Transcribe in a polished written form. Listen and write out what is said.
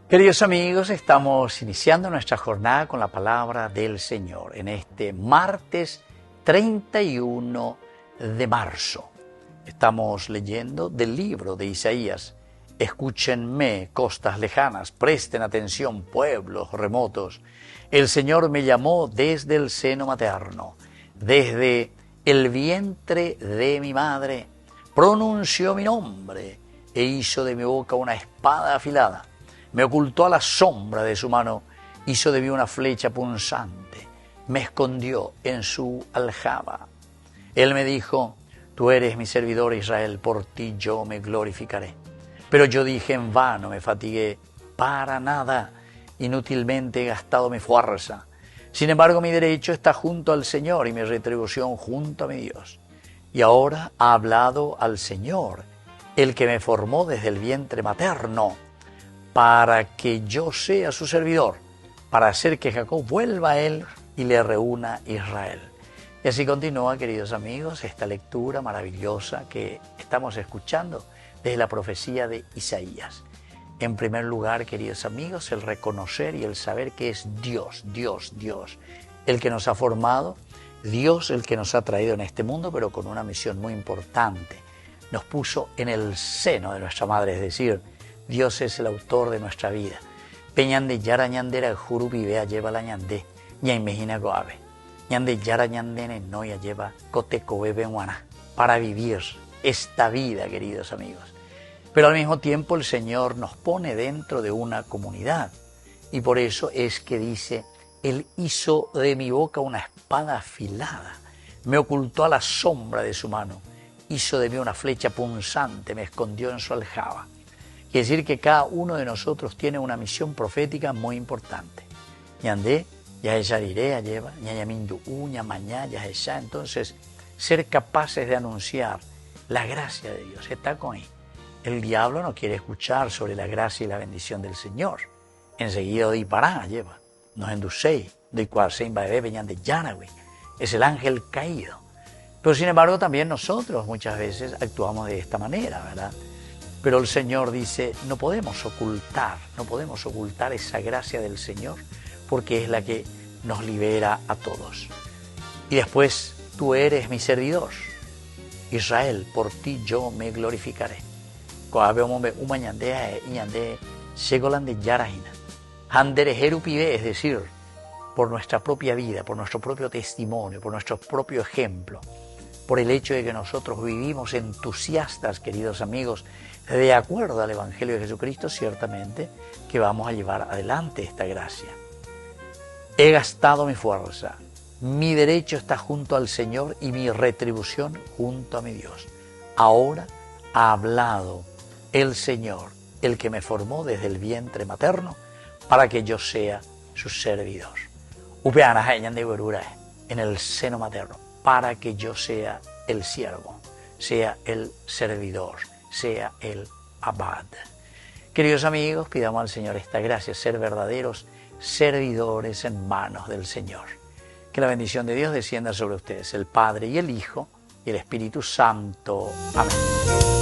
Queridos amigos, estamos iniciando nuestra jornada con la palabra del Señor en este martes 31 de marzo. Estamos leyendo del libro de Isaías. Escúchenme, costas lejanas, presten atención, pueblos remotos. El Señor me llamó desde el seno materno, desde el vientre de mi madre. Pronunció mi nombre e hizo de mi boca una espada afilada. Me ocultó a la sombra de su mano, hizo de mí una flecha punzante, me escondió en su aljaba. Él me dijo, tú eres mi servidor Israel, por ti yo me glorificaré. Pero yo dije, en vano me fatigué, para nada, inútilmente he gastado mi fuerza. Sin embargo, mi derecho está junto al Señor y mi retribución junto a mi Dios. Y ahora ha hablado al Señor, el que me formó desde el vientre materno, para que yo sea su servidor, para hacer que Jacob vuelva a él y le reúna Israel. Y así continúa, queridos amigos, esta lectura maravillosa que estamos escuchando desde la profecía de Isaías. En primer lugar, queridos amigos, el reconocer y el saber que es Dios, el que nos ha formado, Dios el que nos ha traído en este mundo, pero con una misión muy importante. Nos puso en el seno de nuestra madre, es decir, Dios es el autor de nuestra vida. Peñande yara ñandera jurupi vea lleva la ñandé, ña imagina goave. Ñande yara ñandene no ya lleva coteco bebe guana. Para vivir esta vida, queridos amigos. Pero al mismo tiempo el Señor nos pone dentro de una comunidad. Y por eso es que dice, Él hizo de mi boca una espada afilada. Me ocultó a la sombra de su mano. Hizo de mí una flecha punzante, me escondió en su aljaba. Quiere decir que cada uno de nosotros tiene una misión profética muy importante. Ñandé, ya ella iré, lleva, ñayamindu, uña, mañá, ya ella. Entonces, ser capaces de anunciar la gracia de Dios está con él. El diablo no quiere escuchar sobre la gracia y la bendición del Señor. Enseguida di pará, lleva. Nos enducéis, de cuarsein baebé, peñande yanagüey. Es el ángel caído. Pero sin embargo, también nosotros muchas veces actuamos de esta manera, ¿verdad? Pero el Señor dice, no podemos ocultar esa gracia del Señor, porque es la que nos libera a todos. Y después, tú eres mi servidor, Israel, por ti yo me glorificaré. Es decir, por nuestra propia vida, por nuestro propio testimonio, por nuestro propio ejemplo, por el hecho de que nosotros vivimos entusiastas, queridos amigos, de acuerdo al Evangelio de Jesucristo, ciertamente que vamos a llevar adelante esta gracia. He gastado mi fuerza, mi derecho está junto al Señor y mi retribución junto a mi Dios. Ahora ha hablado el Señor, el que me formó desde el vientre materno, para que yo sea su servidor. En el seno materno, para que yo sea el siervo, sea el servidor, sea el abad. Queridos amigos, pidamos al Señor esta gracia, ser verdaderos servidores en manos del Señor. Que la bendición de Dios descienda sobre ustedes, el Padre y el Hijo y el Espíritu Santo. Amén.